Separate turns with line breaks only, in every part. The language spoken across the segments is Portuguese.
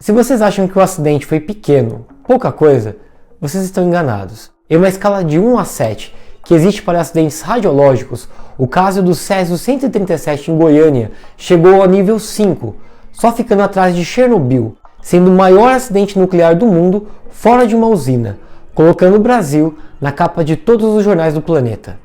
Se vocês acham que o acidente foi pequeno, pouca coisa, vocês estão enganados. Em uma escala de 1 a 7, que existe para acidentes radiológicos, o caso do Césio 137 em Goiânia chegou ao nível 5, só ficando atrás de Chernobyl, sendo o maior acidente nuclear do mundo fora de uma usina, colocando o Brasil na capa de todos os jornais do planeta.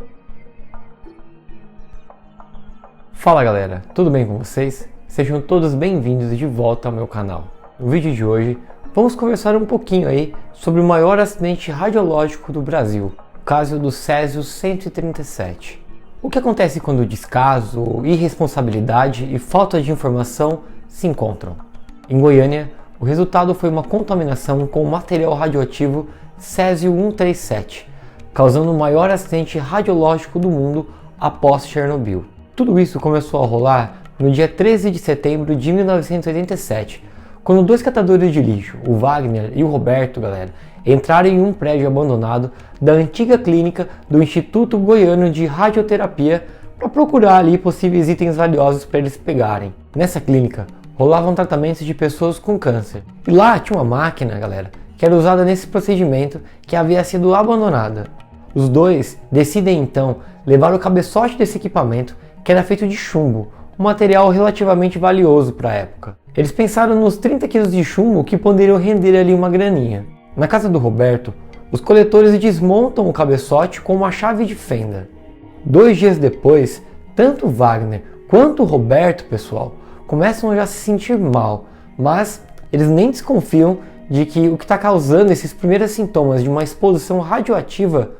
Fala galera, tudo bem com vocês? Sejam todos bem-vindos de volta ao meu canal. No vídeo de hoje, vamos conversar um pouquinho aí sobre o maior acidente radiológico do Brasil, o caso do Césio 137. O que acontece quando descaso, irresponsabilidade e falta de informação se encontram? Em Goiânia, o resultado foi uma contaminação com o material radioativo Césio 137, causando o maior acidente radiológico do mundo após Chernobyl. Tudo isso começou a rolar no dia 13 de setembro de 1987, quando dois catadores de lixo, o Wagner e o Roberto, entraram em um prédio abandonado da antiga clínica do Instituto Goiano de Radioterapia para procurar ali possíveis itens valiosos para eles pegarem. Nessa clínica, rolavam tratamentos de pessoas com câncer. E lá tinha uma máquina, que era usada nesse procedimento que havia sido abandonada. Os dois decidem então levar o cabeçote desse equipamento, que era feito de chumbo, um material relativamente valioso para a época. Eles pensaram nos 30 kg de chumbo que poderiam render ali uma graninha. Na casa do Roberto, os coletores desmontam o cabeçote com uma chave de fenda. 2 dias depois, tanto o Wagner quanto o Roberto, pessoal, começam a já se sentir mal, mas eles nem desconfiam de que o que está causando esses primeiros sintomas de uma exposição radioativa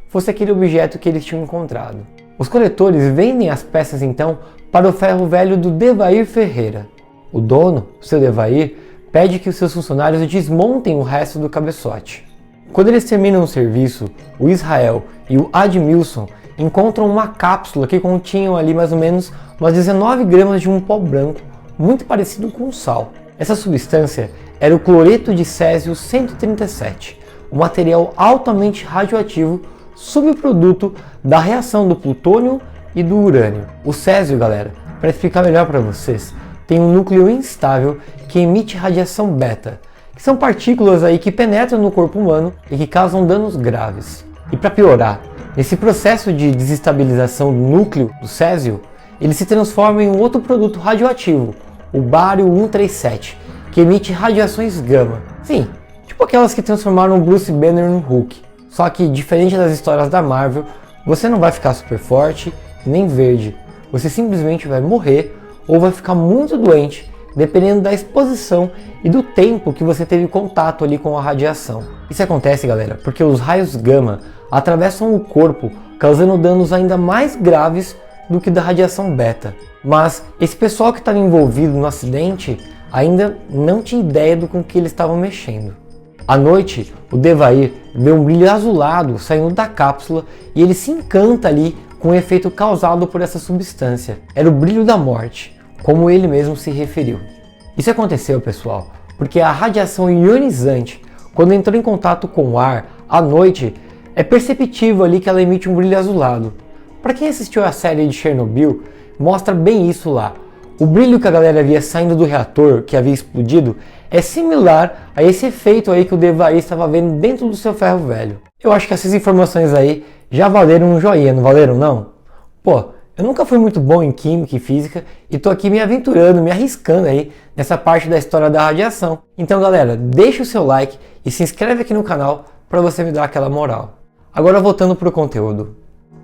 fosse aquele objeto que eles tinham encontrado. Os coletores vendem as peças então para o ferro velho do Devair Ferreira. O dono, o seu Devair, pede que os seus funcionários desmontem o resto do cabeçote. Quando eles terminam o serviço, o Israel e o Admilson encontram uma cápsula que continha ali mais ou menos umas 19 gramas de um pó branco, muito parecido com sal. Essa substância era o cloreto de Césio 137, um material altamente radioativo, subproduto da reação do plutônio e do urânio. O Césio, para explicar melhor para vocês, tem um núcleo instável que emite radiação beta, que são partículas aí que penetram no corpo humano e que causam danos graves. E para piorar, nesse processo de desestabilização do núcleo do Césio, ele se transforma em um outro produto radioativo, o bário 137, que emite radiações gama. Sim, tipo aquelas que transformaram o Bruce Banner no Hulk. Só que, diferente das histórias da Marvel, você não vai ficar super forte nem verde. Você simplesmente vai morrer ou vai ficar muito doente, dependendo da exposição e do tempo que você teve contato ali com a radiação. Isso acontece, porque os raios gama atravessam o corpo, causando danos ainda mais graves do que da radiação beta. Mas esse pessoal que estava envolvido no acidente ainda não tinha ideia do com que eles estavam mexendo. À noite, o Devair vê um brilho azulado saindo da cápsula e ele se encanta ali com o efeito causado por essa substância. Era o brilho da morte, como ele mesmo se referiu. Isso aconteceu, pessoal, porque a radiação ionizante, quando entrou em contato com o ar à noite, é perceptível ali que ela emite um brilho azulado. Para quem assistiu a série de Chernobyl, mostra bem isso lá. O brilho que a galera via saindo do reator que havia explodido é similar a esse efeito aí que o Devair estava vendo dentro do seu ferro velho. Eu acho que essas informações aí já valeram um joinha, não valeram não? Pô, eu nunca fui muito bom em química e física e tô aqui me aventurando, me arriscando aí nessa parte da história da radiação. Então galera, deixa o seu like e se inscreve aqui no canal para você me dar aquela moral. Agora voltando pro conteúdo.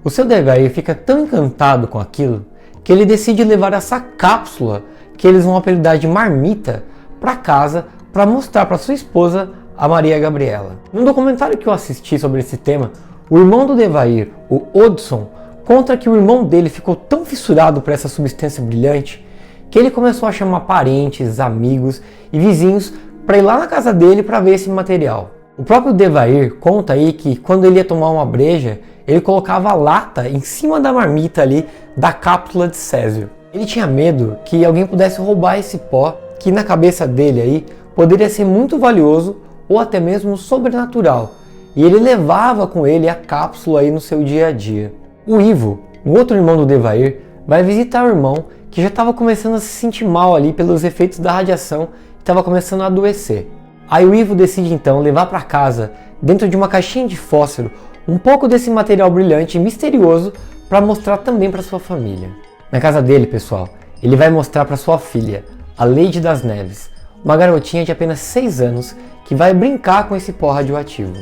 O seu Devair fica tão encantado com aquilo que ele decide levar essa cápsula, que eles vão apelidar de marmita, para casa para mostrar para sua esposa, a Maria Gabriela. No documentário que eu assisti sobre esse tema, o irmão do Devair, o Odson, conta que o irmão dele ficou tão fissurado por essa substância brilhante que ele começou a chamar parentes, amigos e vizinhos para ir lá na casa dele para ver esse material. O próprio Devair conta aí que quando ele ia tomar uma breja, ele colocava a lata em cima da marmita ali da cápsula de Césio. Ele tinha medo que alguém pudesse roubar esse pó, que na cabeça dele aí poderia ser muito valioso ou até mesmo sobrenatural. E ele levava com ele a cápsula aí no seu dia a dia. O Ivo, um outro irmão do Devair, vai visitar o irmão que já estava começando a se sentir mal ali pelos efeitos da radiação estava começando a adoecer. Aí o Ivo decide então levar para casa, dentro de uma caixinha de fósforo, um pouco desse material brilhante e misterioso para mostrar também para sua família. Na casa dele, pessoal, ele vai mostrar para sua filha, a Lady das Neves, uma garotinha de apenas 6 anos que vai brincar com esse pó radioativo.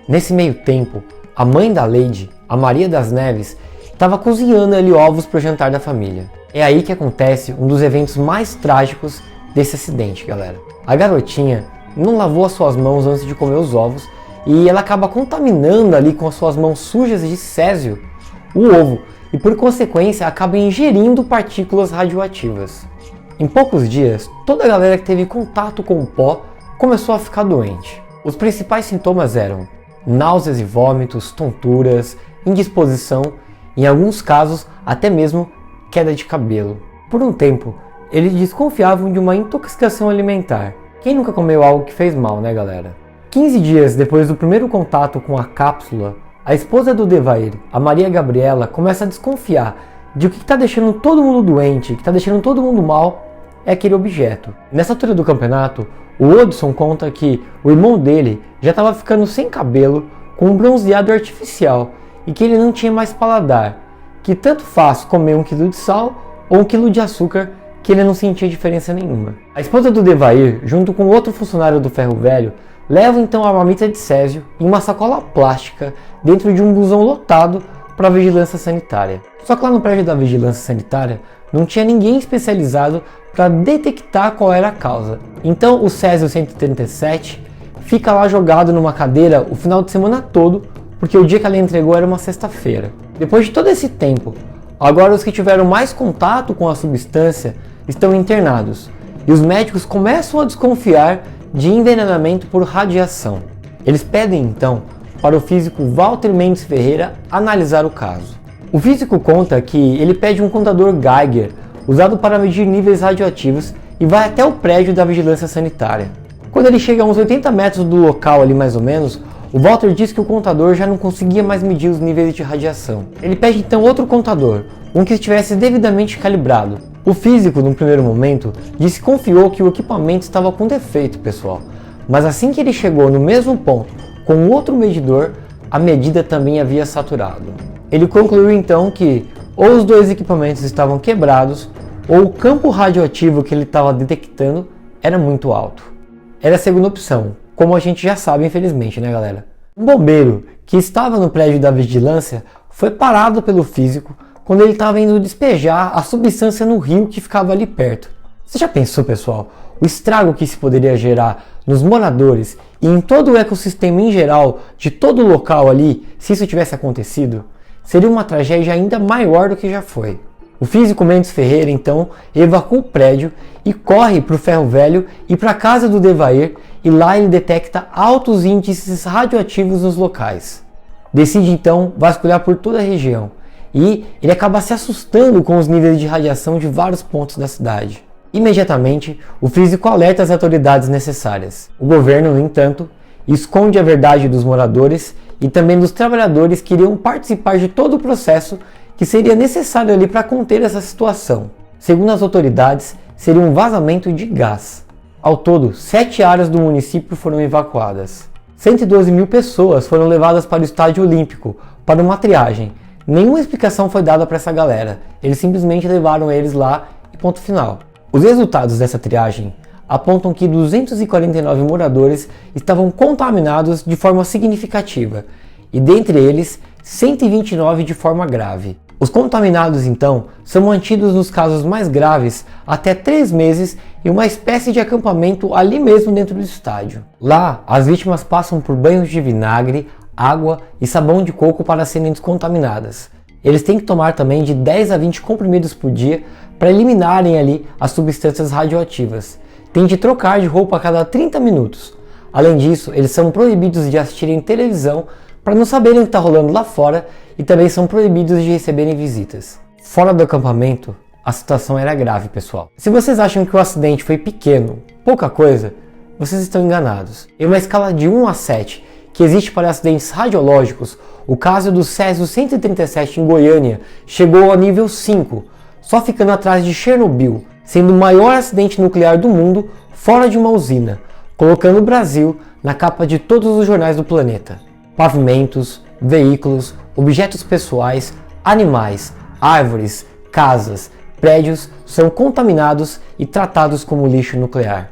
Nesse meio tempo, a mãe da Lady, a Maria das Neves, estava cozinhando ali ovos para o jantar da família. É aí que acontece um dos eventos mais trágicos desse acidente, galera. A garotinha não lavou as suas mãos antes de comer os ovos e ela acaba contaminando ali com as suas mãos sujas de césio o ovo e por consequência acaba ingerindo partículas radioativas. Em poucos dias, toda a galera que teve contato com o pó começou a ficar doente. Os principais sintomas eram náuseas e vômitos, tonturas, indisposição, em alguns casos até mesmo queda de cabelo. Por um tempo, eles desconfiavam de uma intoxicação alimentar. Quem nunca comeu algo que fez mal, né, galera? 15 dias depois do primeiro contato com a cápsula, a esposa do Devair, a Maria Gabriela, começa a desconfiar de que está deixando todo mundo doente, que está deixando todo mundo mal, é aquele objeto. Nessa altura do campeonato, o Odson conta que o irmão dele já estava ficando sem cabelo, com um bronzeado artificial, e que ele não tinha mais paladar, que tanto faz comer 1 quilo de sal ou 1 quilo de açúcar, que ele não sentia diferença nenhuma. A esposa do Devair, junto com outro funcionário do Ferro Velho, leva então a marmita de césio em uma sacola plástica dentro de um busão lotado para a vigilância sanitária. Só que lá no prédio da vigilância sanitária não tinha ninguém especializado para detectar qual era a causa. Então o Césio 137 fica lá jogado numa cadeira o final de semana todo, porque o dia que ela entregou era uma sexta-feira. Depois de todo esse tempo, agora os que tiveram mais contato com a substância estão internados e os médicos começam a desconfiar de envenenamento por radiação. Eles pedem então para o físico Walter Mendes Ferreira analisar o caso. O físico conta que ele pede um contador Geiger usado para medir níveis radioativos e vai até o prédio da vigilância sanitária. Quando ele chega a uns 80 metros do local ali mais ou menos, o Walter diz que o contador já não conseguia mais medir os níveis de radiação. Ele pede então outro contador, um que estivesse devidamente calibrado. O físico, no primeiro momento, disse que confiou que o equipamento estava com defeito, pessoal. Mas assim que ele chegou no mesmo ponto, com outro medidor, a medida também havia saturado. Ele concluiu então que ou os dois equipamentos estavam quebrados, ou o campo radioativo que ele estava detectando era muito alto. Era a segunda opção, como a gente já sabe, infelizmente, né, galera? Um bombeiro que estava no prédio da vigilância foi parado pelo físico quando ele estava indo despejar a substância no rio que ficava ali perto. Você já pensou, pessoal, o estrago que isso poderia gerar nos moradores e em todo o ecossistema em geral de todo o local ali, se isso tivesse acontecido? Seria uma tragédia ainda maior do que já foi. O físico Mendes Ferreira, então, evacua o prédio e corre para o Ferro Velho e para a casa do Devair, e lá ele detecta altos índices radioativos nos locais. Decide então vasculhar por toda a região e ele acaba se assustando com os níveis de radiação de vários pontos da cidade. Imediatamente, o físico alerta as autoridades necessárias. O governo, no entanto, esconde a verdade dos moradores e também dos trabalhadores que iriam participar de todo o processo que seria necessário ali para conter essa situação. Segundo as autoridades, seria um vazamento de gás. Ao todo, 7 áreas do município foram evacuadas. 112 mil pessoas foram levadas para o Estádio Olímpico para uma triagem. Nenhuma explicação foi dada para essa galera, eles simplesmente levaram eles lá e ponto final. Os resultados dessa triagem apontam que 249 moradores estavam contaminados de forma significativa, e dentre eles, 129 de forma grave. Os contaminados, então, são mantidos nos casos mais graves até 3 meses em uma espécie de acampamento ali mesmo dentro do estádio. Lá, as vítimas passam por banhos de vinagre, água e sabão de coco para serem descontaminadas. Eles têm que tomar também de 10 a 20 comprimidos por dia para eliminarem ali as substâncias radioativas. Tem de trocar de roupa a cada 30 minutos. Além disso, eles são proibidos de assistirem televisão para não saberem o que está rolando lá fora e também são proibidos de receberem visitas. Fora do acampamento, a situação era grave, pessoal. Se vocês acham que o acidente foi pequeno, pouca coisa, vocês estão enganados. Em uma escala de 1 a 7, que existe para acidentes radiológicos, o caso do Césio 137 em Goiânia chegou ao nível 5, só ficando atrás de Chernobyl, sendo o maior acidente nuclear do mundo fora de uma usina, colocando o Brasil na capa de todos os jornais do planeta. Pavimentos, veículos, objetos pessoais, animais, árvores, casas, prédios são contaminados e tratados como lixo nuclear.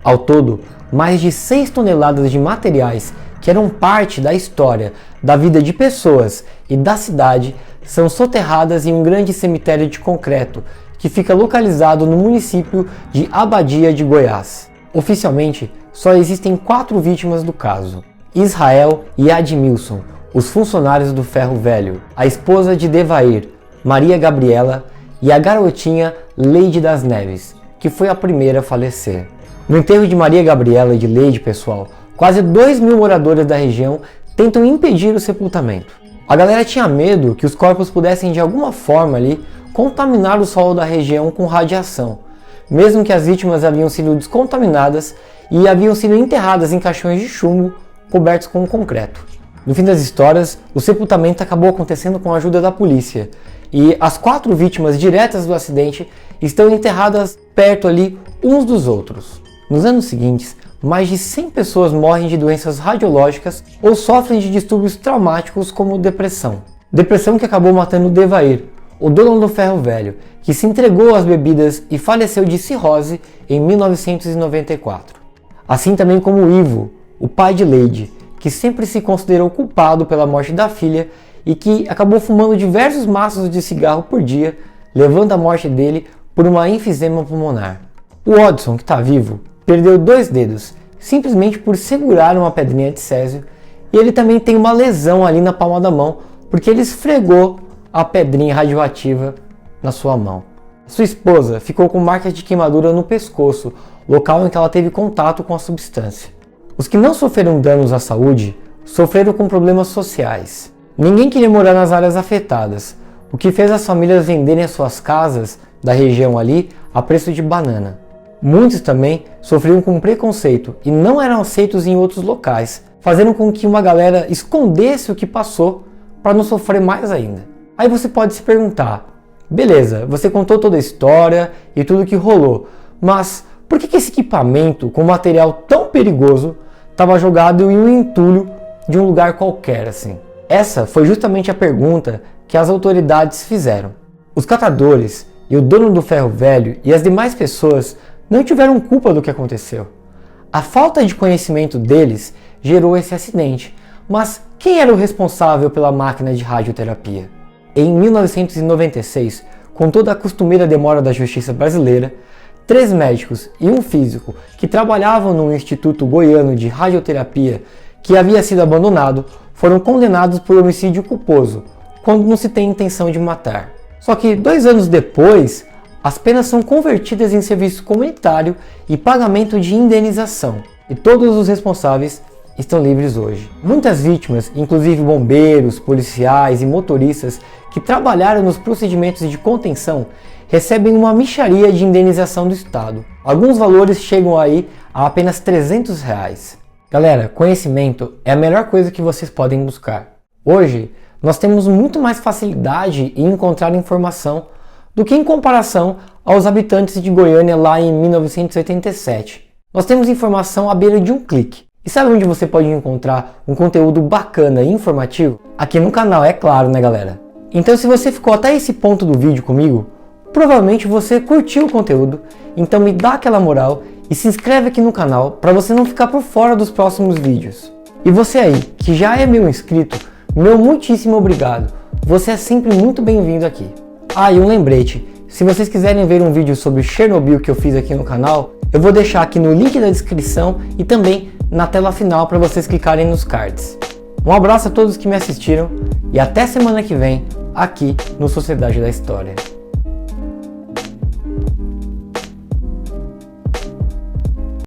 Ao todo, mais de 6 toneladas de materiais que eram parte da história, da vida de pessoas e da cidade são soterradas em um grande cemitério de concreto que fica localizado no município de Abadia de Goiás. Oficialmente, só existem 4 vítimas do caso: Israel e Admilson, os funcionários do Ferro Velho, a esposa de Devair, Maria Gabriela, e a garotinha Leide das Neves, que foi a primeira a falecer. No enterro de Maria Gabriela e de Leide, pessoal, quase 2.000 moradores da região tentam impedir o sepultamento. A galera tinha medo que os corpos pudessem de alguma forma ali contaminar o solo da região com radiação, mesmo que as vítimas haviam sido descontaminadas e haviam sido enterradas em caixões de chumbo cobertos com concreto. No fim das histórias, o sepultamento acabou acontecendo com a ajuda da polícia e as 4 vítimas diretas do acidente estão enterradas perto ali uns dos outros. Nos anos seguintes, mais de 100 pessoas morrem de doenças radiológicas ou sofrem de distúrbios traumáticos como depressão. Depressão que acabou matando Devair, o dono do Ferro Velho, que se entregou às bebidas e faleceu de cirrose em 1994. Assim também como o Ivo, o pai de Leide, que sempre se considerou culpado pela morte da filha e que acabou fumando diversos maços de cigarro por dia, levando à morte dele por uma enfisema pulmonar. O Odson, que está vivo, perdeu 2 dedos, simplesmente por segurar uma pedrinha de césio, e ele também tem uma lesão ali na palma da mão, porque ele esfregou a pedrinha radioativa na sua mão. Sua esposa ficou com marcas de queimadura no pescoço, local em que ela teve contato com a substância. Os que não sofreram danos à saúde sofreram com problemas sociais. Ninguém queria morar nas áreas afetadas, o que fez as famílias venderem as suas casas da região ali a preço de banana. Muitos também sofriam com preconceito e não eram aceitos em outros locais, fazendo com que uma galera escondesse o que passou para não sofrer mais ainda. Aí você pode se perguntar, beleza, você contou toda a história e tudo que rolou, mas por que esse equipamento com material tão perigoso estava jogado em um entulho de um lugar qualquer assim? Essa foi justamente a pergunta que as autoridades fizeram. Os catadores e o dono do Ferro Velho e as demais pessoas não tiveram culpa do que aconteceu. A falta de conhecimento deles gerou esse acidente, mas quem era o responsável pela máquina de radioterapia? Em 1996, com toda a costumeira demora da justiça brasileira, 3 médicos e um físico que trabalhavam no Instituto Goiano de Radioterapia, que havia sido abandonado, foram condenados por homicídio culposo, quando não se tem intenção de matar. Só que 2 anos depois, as penas são convertidas em serviço comunitário e pagamento de indenização, e todos os responsáveis estão livres hoje. Muitas vítimas, inclusive bombeiros, policiais e motoristas que trabalharam nos procedimentos de contenção, recebem uma mixaria de indenização do Estado. Alguns valores chegam aí a apenas R$300. Galera, conhecimento é a melhor coisa que vocês podem buscar. Hoje, nós temos muito mais facilidade em encontrar informação do que em comparação aos habitantes de Goiânia lá em 1987. Nós temos informação à beira de um clique. E sabe onde você pode encontrar um conteúdo bacana e informativo? Aqui no canal, é claro, né galera? Então se você ficou até esse ponto do vídeo comigo, provavelmente você curtiu o conteúdo, então me dá aquela moral e se inscreve aqui no canal para você não ficar por fora dos próximos vídeos. E você aí, que já é meu inscrito, meu muitíssimo obrigado, você é sempre muito bem-vindo aqui. Ah, e um lembrete, se vocês quiserem ver um vídeo sobre Chernobyl que eu fiz aqui no canal, eu vou deixar aqui no link da descrição e também na tela final para vocês clicarem nos cards. Um abraço a todos que me assistiram e até semana que vem aqui no Sociedade da História.